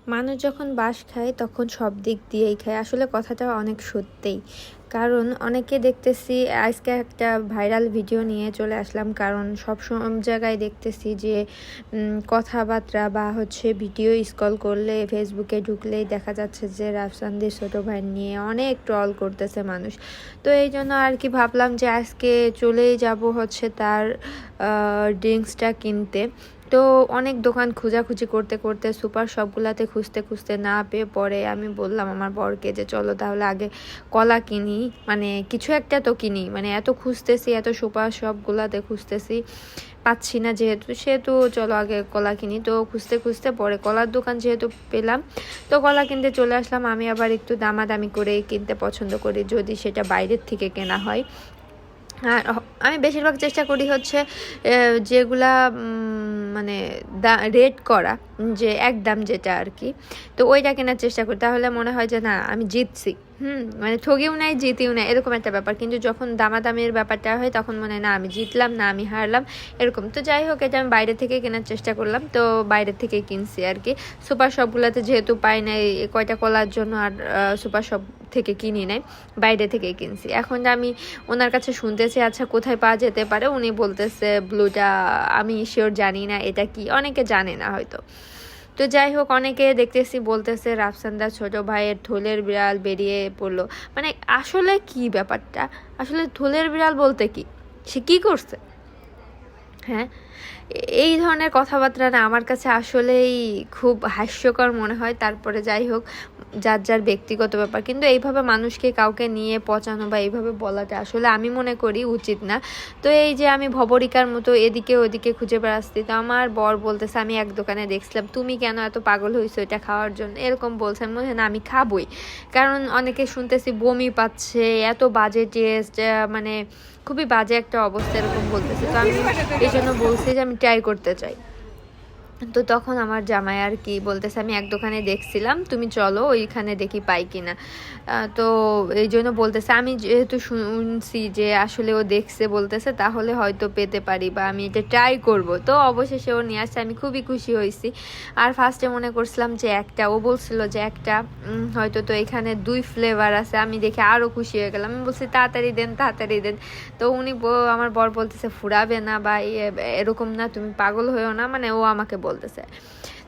মানুষ যখন বাঁশ খায় তখন সব দিক দিয়েই খায়, আসলে কথাটা অনেক সত্যিই। কারণ অনেকে দেখতেছি, আজকে একটা ভাইরাল ভিডিও নিয়ে চলে আসলাম, কারণ সব জায়গায় দেখতেছি যে কথাবার্তা বা ভিডিও স্ক্রল করলে ফেসবুকে ঢুকলেই দেখা যাচ্ছে যে রাফসানদের ছোটো ভাই নিয়ে অনেক ট্রল করতেছে মানুষ। তো এই জন্য আর কি ভাবলাম যে আজকে চলেই যাব তার ড্রিঙ্কসটা কিনতে। তো অনেক দোকান খোঁজাখুঁজি করতে করতে সুপার শপগুলাতে খুঁজতে খুঁজতে না পেয়ে পরে আমি বললাম আমার বরকে যে চলো তাহলে আগে কলা কিনি, মানে কিছু একটা তো কিনি, মানে এত খুঁজতেছি, এত সুপার শপগুলাতে খুঁজতেছি, পাচ্ছি না সেহেতু চলো আগে কলা কিনি। তো খুঁজতে খুঁজতে পরে কলার দোকান যেহেতু পেলাম, তো কলা কিনতে চলে আসলাম। আমি আবার একটু দামাদামি করে কিনতে পছন্দ করি যদি সেটা বাইরের থেকে কেনা হয়। আর আমি বেশিরভাগ চেষ্টা করি যেগুলা মানে রেট করা, যে একদম যেটা আর কি, তো ওইটা কেনার চেষ্টা করি, তাহলে মনে হয় যে না আমি জিতছি। মানে ঠগিও নাই জিতিও নাই এরকম একটা ব্যাপার। কিন্তু যখন দামাদামির ব্যাপারটা হয় তখন মনে হয় না আমি জিতলাম না আমি হারলাম এরকম। তো যাই হোক, এটা আমি বাইরে থেকে কেনার চেষ্টা করলাম, তো বাইরে থেকে কিনছি আর কি। সুপার শপগুলোতে যেহেতু পাই নাই কয়টা কলার জন্য, আর সুপার শপ থেকে কিনি নাই, বাইরে থেকে কিনছি। এখন আমি ওনার কাছে শুনতেছি আচ্ছা কোথায় পাওয়া যেতে পারে, উনি বলতেছে ব্লুটা, আমি শিওর জানি না এটা কি, অনেকে জানে না হয়তো। তো যাই হোক, অনেকে দেখতেছি বলতেছে রাফসানদার ছোট ভাইয়ের থলের বিড়াল বেরিয়ে পড়লো। মানে আসলে কি ব্যাপারটা, আসলে থলের বিড়াল বলতে কি, সে কি করছে? হ্যাঁ, এই ধরনের কথাবার্তা না আমার কাছে আসলেই খুব হাস্যকর মনে হয়। তারপরে যাই হোক, যার যার ব্যক্তিগত ব্যাপার, কিন্তু এইভাবে মানুষকে কাউকে নিয়ে পচানো বা এইভাবে বলাটা আসলে আমি মনে করি উচিত না। তো এই যে আমি ভবরিকার মতো এদিকে ওদিকে খুঁজে বেড়াচ্ছি, তো আমার বর বলতেছে আমি এক দোকানে দেখছিলাম, তুমি কেন এত পাগল হয়েছো এটা খাওয়ার জন্য, এরকম বলছে। আমি বলছি না আমি খাবই, কারণ অনেকে শুনতেছি বমি পাচ্ছে, এত বাজে টেস্ট, মানে খুবই বাজে একটা অবস্থা এরকম বলতেছে। তো আমি এই জন্য বলছি যে আমি ট্রাই করতে চাই। তো তখন আমার জামাই আর কি বলতেছে আমি এক দোকানে দেখছিলাম, তুমি চলো ওইখানে দেখি পাই কিনা। তো এই জন্য বলতেছে, আমি যেহেতু শুনছি যে আসলে ও দেখছে বলতেছে, তাহলে হয়তো পেতে পারি বা আমি এটা ট্রাই করব। তো অবশেষে ও নিয়ে আসছে, আমি খুবই খুশি হয়েছি। আর ফার্স্টে মনে করছিলাম যে একটা, ও বলছিল যে একটা হয়তো, তো এখানে 2 ফ্লেভার আছে। আমি দেখে আরও খুশি হয়ে গেলাম, আমি বলছি তাড়াতাড়ি দেন তাড়াতাড়ি দেন। তো উনি আমার বর বলতেছে ফুরাবে না বা এরকম না, তুমি পাগল হয়েও না, মানে ও আমাকে বলতেছে।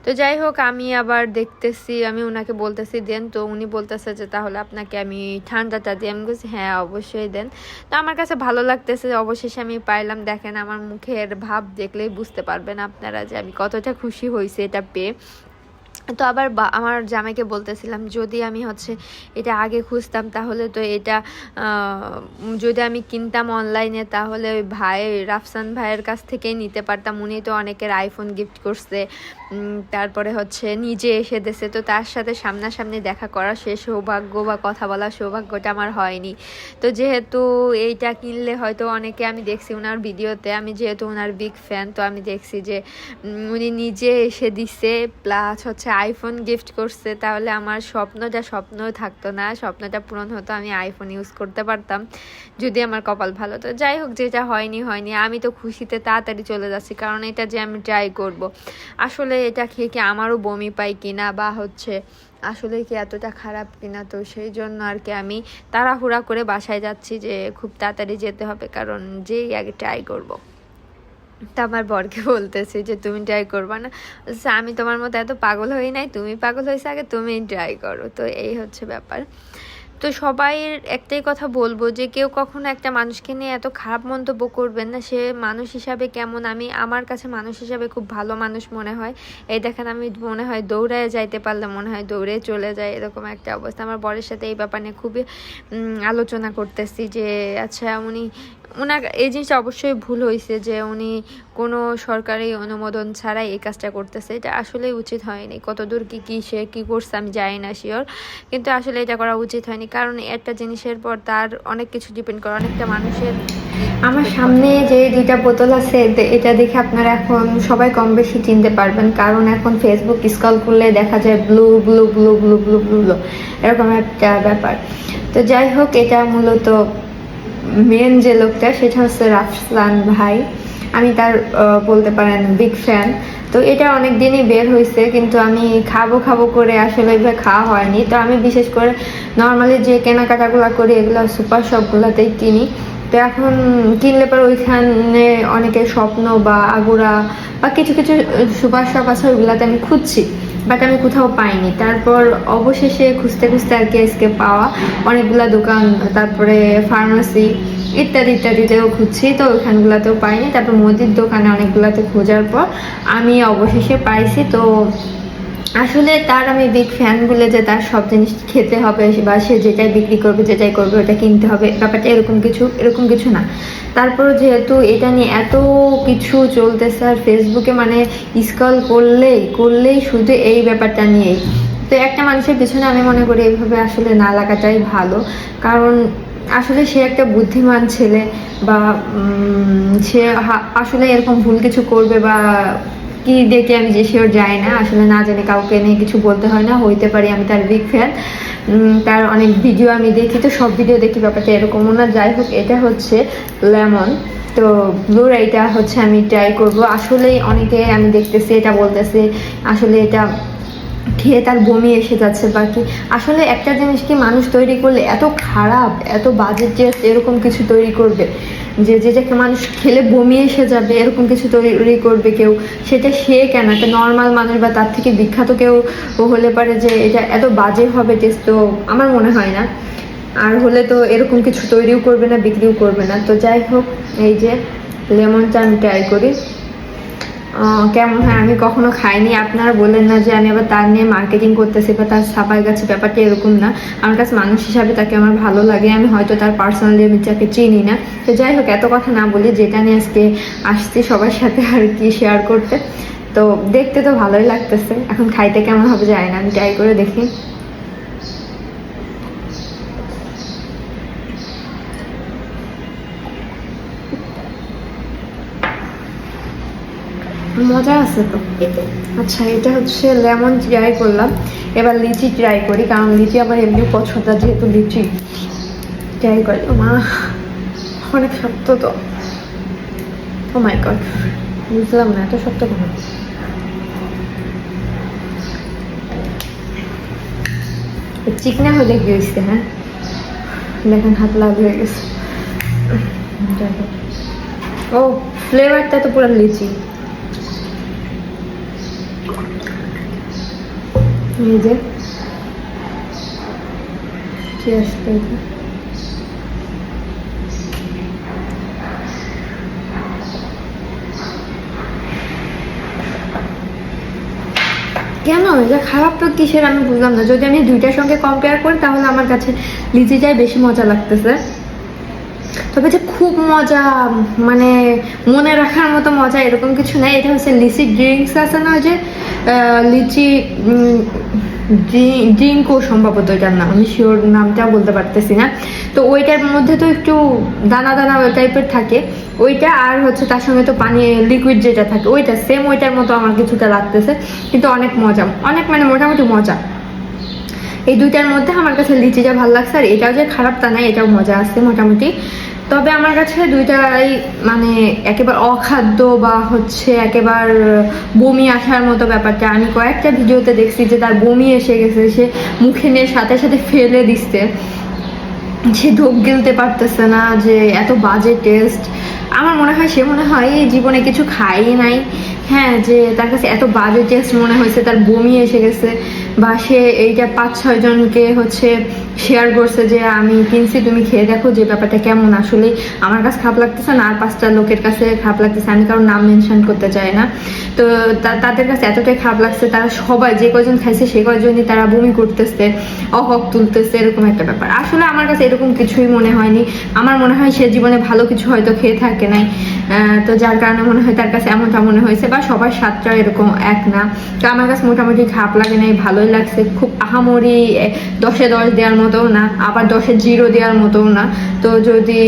তো যাই হোক, আমি আবার দেখতেছি, আমি ওনাকে বলতেছি দেন, তো উনি বলতেছে যে তাহলে আপনাকে আমি ঠান্ডাটা দিই। আমি বলছি হ্যাঁ অবশ্যই দেন। তো আমার কাছে ভালো লাগতেছে, অবশেষে আমি পাইলাম। দেখেন আমার মুখের ভাব দেখলেই বুঝতে পারবেন আপনারা যে আমি কতটা খুশি হয়েছি এটা পেয়ে। তো আবার আমার জামাইকে বলতেছিলাম যদি আমি এটা আগে খুঁজতাম, তাহলে তো এটা যদি আমি কিনতাম অনলাইনে, তাহলে ওই রাফসান ভাইয়ের কাছ থেকেই নিতে পারতাম। উনি তো অনেকের আইফোন গিফট করছে, তারপরে নিজে এসে দিয়েছে। তো তার সাথে সামনাসামনি দেখা করা সে সৌভাগ্য বা কথা বলার সৌভাগ্যটা আমার হয়নি। তো যেহেতু এইটা কিনলে হয়তো অনেকে, আমি দেখছি ওনার ভিডিওতে, আমি যেহেতু ওনার বিগ ফ্যান, তো আমি দেখছি যে উনি নিজে এসে দিছে, প্লাস আইফোন গিফট করছে। তাহলে আমার স্বপ্ন থাকতো না, স্বপ্নটা পূরণ হতো, আমি আইফোন ইউজ করতে পারতাম যদি আমার কপাল ভালো। তো যাই হোক, যেটা হয়নি, আমি তো খুশিতে তাড়াতাড়ি চলে যাচ্ছি, কারণ এটা যে আমি ট্রাই করব। আসলে এটা খেয়ে কি আমারও বমি পাই কিনা বা আসলে কি এতটা খারাপ কিনা, তো সেই জন্য আর কি আমি তাড়াহুড়া করে বাসায় যাচ্ছি, যে খুব তাড়াতাড়ি যেতে হবে, কারণ যেই আগে ট্রাই করব। তা আমার বরকে বলতেছি যে তুমি ট্রাই করবা না, আমি তোমার মতো এত পাগল হই নাই, তুমি পাগল হয়েছে আগে, তুমি ট্রাই করো। তো এই ব্যাপার। তো সবাইয়ের একটাই কথা বলবো যে কেউ কখনো একটা মানুষকে নিয়ে এত খারাপ মন্তব্য করবেন না। সে মানুষ হিসাবে কেমন, আমার কাছে মানুষ হিসাবে খুব ভালো মানুষ মনে হয়। এই দেখেন, আমি মনে হয় দৌড়ায় যাইতে পারলে মনে হয় দৌড়ে চলে যায়, এরকম একটা অবস্থা। আমার বরের সাথে এই ব্যাপার নিয়ে খুবই আলোচনা করতেছি যে আচ্ছা ওনার এই জিনিসটা অবশ্যই ভুল হয়েছে যে উনি কোনো সরকারি অনুমোদন ছাড়াই এই কাজটা করতেছে। এটা আসলেই উচিত হয়নি। কতদূর কি সে কি করছে আমি জানি না শিওর, কিন্তু আসলে এটা করা উচিত হয়নি, কারণ একটা জিনিসের পর তার অনেক কিছু ডিপেন্ড করে, অনেকটা মানুষের। আমার সামনে যে 2টা বোতল আছে, এটা দেখে আপনারা এখন সবাই কম বেশি চিনতে পারবেন, কারণ এখন ফেসবুক স্ক্রল করলে দেখা যায় blue blue blue blue blue blue এরকম একটা ব্যাপার। তো যাই হোক, এটা মূলত মেন যে লোকটা সেটা রাফসান ভাই। আমি তার বলতে পারেন বিগ ফ্যান। তো এটা অনেক দিনই বের হয়েছে, কিন্তু আমি খাবো খাবো করে আসলে এভাবে খাওয়া হয়নি। তো আমি বিশেষ করে নর্মালি যে কেনাকাটাগুলো করি এগুলো সুপার শপগুলোতেই কিনি। তো এখন কিনলে পরে ওইখানে অনেকের স্বপ্ন বা আগুরা বা কিছু কিছু সুপার শপ আছে, ওইগুলাতে আমি খুঁজছি, বাট আমি কোথাও পাইনি। তারপর অবশেষে খুঁজতে খুঁজতে আর কি আজকে পাওয়া অনেকগুলা দোকান, তারপরে ফার্মাসি ইত্যাদি ইত্যাদিতেও খুঁজছি, তো ওইখানগুলোতেও পাইনি। তারপর মুদির দোকানে অনেকগুলাতে খোঁজার পর আমি অবশেষে পাইছি। তো আসলে তার আমি বিগ ফ্যান বলে যে তার সব জিনিস খেতে হবে বা সে যেটাই বিক্রি করবে যেটাই করবে ওটা কিনতে হবে, ব্যাপারটা এরকম কিছু না। তারপর যেহেতু এটা নিয়ে এত কিছু চলতেছে আর ফেসবুকে মানে স্ক্রল করলেই শুধু এই ব্যাপারটা নিয়েই, তো একটা মানুষের পিছনে আমি মনে করি এইভাবে আসলে না লাগাটাই ভালো। কারণ আসলে সে একটা বুদ্ধিমান ছেলে, বা সে আসলে এরকম ভুল কিছু করবে বা কি দেখে আমি যে শিওর যাই না, আসলে না জেনে কাউকে নিয়ে কিছু বলতে হয় না। হইতে পারি আমি তার বিগ ফ্যান, তার অনেক ভিডিও আমি দেখি, তো সব ভিডিও দেখি, ব্যাপারটা এরকমও না। যাই হোক, এটা হচ্ছে লেমন, তো ব্লুর এইটা হচ্ছে আমি ট্রাই করব। আসলেই অনেকে আমি দেখতেছি এটা বলতেছে আসলে এটা খেয়ে তার বমি এসে যাচ্ছে বা কি। আসলে একটা জিনিস কি, মানুষ তৈরি করলে এত খারাপ এত বাজে টেস্ট এরকম কিছু তৈরি করবে যে যেটাকে মানুষ খেলে বমি এসে যাবে এরকম কিছু তৈরি করবে কেউ, সেটা সে কেন, একটা নর্মাল মানুষ বা তার থেকে বিখ্যাত কেউ হলে পারে যে এটা এত বাজে হবে টেস্ট, তো আমার মনে হয় না। আর হলে তো এরকম কিছু তৈরিও করবে না, বিক্রিও করবে না। তো যাই হোক, এই যে লেমনটা আমি ট্রাই করি কেমন হয়। আমি কখনো খাইনি, আপনারা বললেন না যে আমি আবার তার নিয়ে মার্কেটিং করতেছি বা তার ছাপাই গাছে, ব্যাপারটা এরকম না। আমার কাছে মানুষ হিসাবে তাকে আমার ভালো লাগে, আমি হয়তো তার পার্সোনালি আমি তাকে চিনি না। তো যাই হোক, এত কথা না বলি, যেটা নিয়ে আজকে আসছি সবার সাথে আর কি শেয়ার করতে। তো দেখতে তো ভালোই লাগতেছে, এখন খাইতে কেমন হবে যায় না, আমি ট্রাই করে দেখি। মজা আছে তো। আচ্ছা, এটা হচ্ছে লেমন ট্রাই করলাম, এবার লিচি ট্রাই করি, কারণ লিচি আমার এমনি পছন্দ, যেহেতু লিচি ট্রাই করি। ও মা, অনেক শক্ত তো। ও মাই গড, বুঝলাম না এত শক্ত কেন। চিকনা হলে কি হয়েছে? হ্যাঁ দেখেন, হাত লাল হয়ে গেছে। ও, ফ্লেভারটা তো পুরো লিচি। এই যে কেন এটা খারাপ তো কিসের আমি বুঝলাম না। যদি আমি দুইটার সঙ্গে কম্পেয়ার করি তাহলে আমার কাছে লিচিটাই বেশি মজা লাগতেছে। তবে যে খুব মজা, মানে মনে রাখার মতো মজা এরকম কিছু নেই। এটা হচ্ছে লিচি ড্রিঙ্কস আছে না, যে লিচি ড্রিঙ্কও সম্ভবত এটার নাম, আমি শিওর নামটা বলতে পারতেছি না। তো ওইটার মধ্যে তো একটু দানা দানা ওই টাইপের থাকে ওইটা, আর হচ্ছে তার সঙ্গে তো পানি লিকুইড যেটা থাকে ওইটা সেম ওইটার মতো আমার কিছুটা লাগতেছে, কিন্তু অনেক মজা, অনেক মানে মোটামুটি মজা। এই দুইটার মধ্যে আমার কাছে লিচিটা ভালো লাগছে, আর এটাও যে খারাপ তা না, এটাও মজা আছে মোটামুটি। তবে আমার কাছে দুইটাই মানে একেবারে অখাদ্য বা হচ্ছে একেবারে বমি আসার মতো ব্যাপারটা আমি কয়েকটা ভিডিওতে দেখছি যে তার বমি এসে গেছে, সে মুখে নিয়ে সাথে সাথে ফেলে দিচ্ছে, সে ঢোক গিলতে পারতেছে না, যে এত বাজে টেস্ট। আমার মনে হয় সে মনে হয় এই জীবনে কিছু খাই নাই, হ্যাঁ, যে তার কাছে এত বাজে টেস্ট মনে হয়েছে, তার বমি এসে গেছে, বা সে এইটা 5-6 জনকে হচ্ছে শেয়ার করছে যে আমি কিনছি তুমি খেয়ে দেখো যে ব্যাপারটা কেমন। আসলে আমার কাছে খারাপ লাগতেছে না, আর 5টা লোকের কাছে খারাপ লাগতেছে, আমি কারোর নাম মেনশন করতে চাই না। তো তাদের কাছে এতটাই খারাপ লাগছে, তারা সবাই যে কয়জন খাইছে সে কয়জনই তারা বমি করতেছে, অহক তুলতেছে, এরকম একটা ব্যাপার। আসলে আমার কাছে এরকম কিছুই মনে হয়নি, আমার মনে হয় সে জীবনে ভালো কিছু হয়তো খেয়ে থাকে নাই, তো যার কারণে মনে হয় তার কাছে এমনটা মনে হয়েছে, বা সবার স্বাদটা এরকম এক না। তো আমার কাছে মোটামুটি খারাপ লাগে নাই, ভালোই লাগছে, খুব আহামরি 10-এ 10 দেওয়ার মতো না, আবার 10-এ 0 দেওয়ার মতো না। তো যদি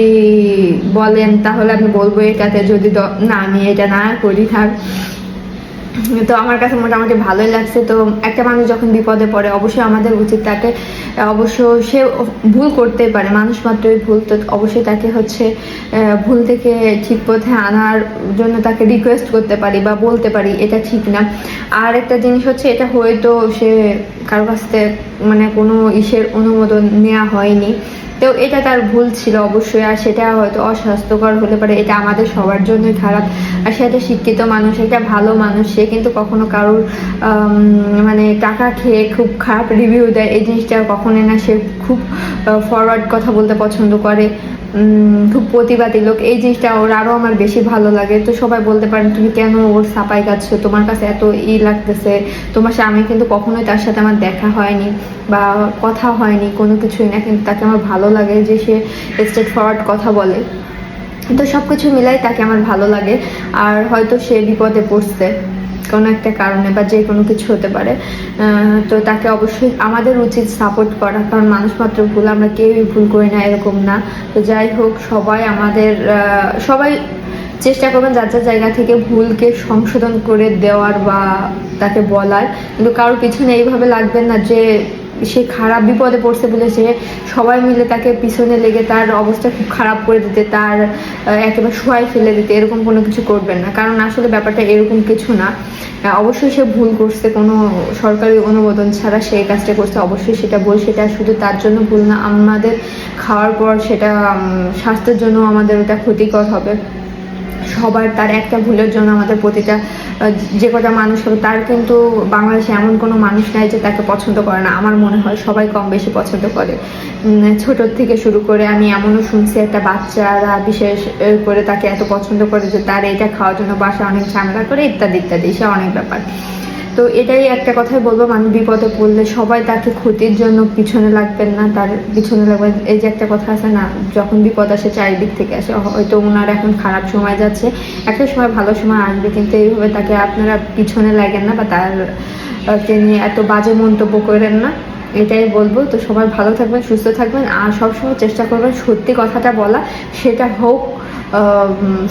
বলেন তাহলে আমি বলবো এটাতে যদি না, আমি এটা না করি থাক। তো আমার কাছে মোটামুটি ভালোই লাগছে। তো একটা মানুষ যখন বিপদে পড়ে অবশ্যই আমাদের উচিত তাকে, অবশ্য সে ভুল করতেই পারে, মানুষ মাত্রই ভুল, তো অবশ্যই তাকে হচ্ছে ভুল থেকে ঠিক পথে আনার জন্য তাকে রিকোয়েস্ট করতে পারি বা বলতে পারি, এটা ঠিক না। আর একটা জিনিস হচ্ছে, এটা হয়তো সে কারো কাছ থেকে মানে কোনো ইসের অনুমোদন নেওয়া হয়নি, তো এটা তার ভুল ছিল অবশ্যই, আর সেটা হয়তো অস্বাস্থ্যকর হলে পারে, এটা আমাদের সবার জন্যই খারাপ। আর সে একটা শিক্ষিত মানুষ, একটা ভালো মানুষ, সে কিন্তু কখনো কারোর মানে টাকা খেয়ে খুব খারাপ রিভিউ দেয়, এই জিনিসটা কখনোই না। সে খুব ফরওয়ার্ড কথা বলতে পছন্দ করে, খুব প্রতিবাদী লোক, এই জিনিসটা ওর আরও আমার বেশি ভালো লাগে। তো সবাই বলতে পারেন তুমি কেন ওর সাপাই গাচ্ছ, তোমার কাছে এত লাগতেছে, তোমার সাথে আমি কিন্তু কখনোই তার সাথে আমার দেখা হয়নি বা কথা হয়নি, কোনো কিছুই না, কিন্তু তাকে আমার ভালো লাগে যে সে স্ট্রেট ফরওয়ার্ড কথা বলে। তো সব কিছু মিলাই তাকে আমার ভালো লাগে। আর হয়তো সে বিপদে পড়ছে কোনো একটা কারণে বা যে কোনো কিছু হতে পারে, তো তাকে অবশ্যই আমাদের উচিত সাপোর্ট করা, কারণ মানুষ মাত্র ভুল, আমরা কেউই ভুল করি না, এরকম না। তো যাই হোক, সবাই আমাদের সবাই চেষ্টা করবেন যার যার জায়গা থেকে ভুলকে সংশোধন করে দেওয়ার বা তাকে বলার, কিন্তু কারোর পিছনে এইভাবে লাগবেন না যে সে খারাপ বিপদে পড়ছে বলে সে সবাই মিলে তাকে পিছনে লেগে তার অবস্থা খুব খারাপ করে দিতে, তার একেবারে শোয়াই ফেলে দিতে, এরকম কোনো কিছু করবেন না, কারণ আসলে ব্যাপারটা এরকম কিছু না। অবশ্যই সে ভুল করছে, কোনো সরকারি অনুমোদন ছাড়া সেই কাজটা করছে, অবশ্যই সেটা ভুল, সেটা শুধু তার জন্য ভুল না, আমাদের খাওয়ার পর সেটা স্বাস্থ্যের জন্য আমাদের ওটা ক্ষতিকর হবে। সবার তার একটা ভুলের জন্য আমাদের প্রতিটা যে কটা মানুষ হবে, তার কিন্তু বাংলাদেশে এমন কোনো মানুষ নাই যে তাকে পছন্দ করে না, আমার মনে হয় সবাই কম বেশি পছন্দ করে। ছোটোর থেকে শুরু করে আমি এমনও শুনছি একটা বাচ্চারা বিশেষ করে তাকে এত পছন্দ করে যে তার এটা খাওয়ার জন্য বাসা অনেক ঝামেলা করে, ইত্যাদি ইত্যাদি, সে অনেক ব্যাপার। তো এটাই একটা কথাই বলবো, মানুষ বিপদে পড়লে সবাই তাকে ক্ষতির জন্য পিছনে লাগবেন না, তার পিছনে লাগবেন। এই যে একটা কথা আছে না, যখন বিপদ আসে চারিদিক থেকে আসে, হয়তো ওনার এখন খারাপ সময় যাচ্ছে, একটা সময় ভালো সময় আসবে, কিন্তু এইভাবে তাকে আপনারা পিছনে লাগেন না বা তার নিয়ে এত বাজে মন্তব্য করেন না, এটাই বলবো। তো সবাই ভালো থাকবেন, সুস্থ থাকবেন, আর সবসময় চেষ্টা করবেন সত্যি কথাটা বলা, সেটা হোক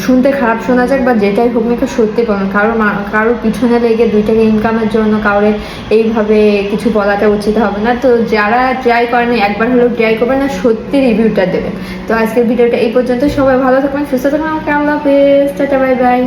শুনতে খারাপ শোনা যাক বা যেটাই হোক না, সত্যি বলবেন। কারোর পিছনে লেগে 2 টাকা ইনকামের জন্য কাউরে এইভাবে কিছু বলাটা উচিত হবে না। তো যারা ট্রাই করেন একবার হলেও ট্রাই করবেন, না সত্যি রিভিউটা দেবেন। তো আজকের ভিডিওটা এই পর্যন্ত, সবাই ভালো থাকবেন, সুস্থ থাকবেন, আমাকে আল্লাহ হাফেজ, টাটা, বাই বাই।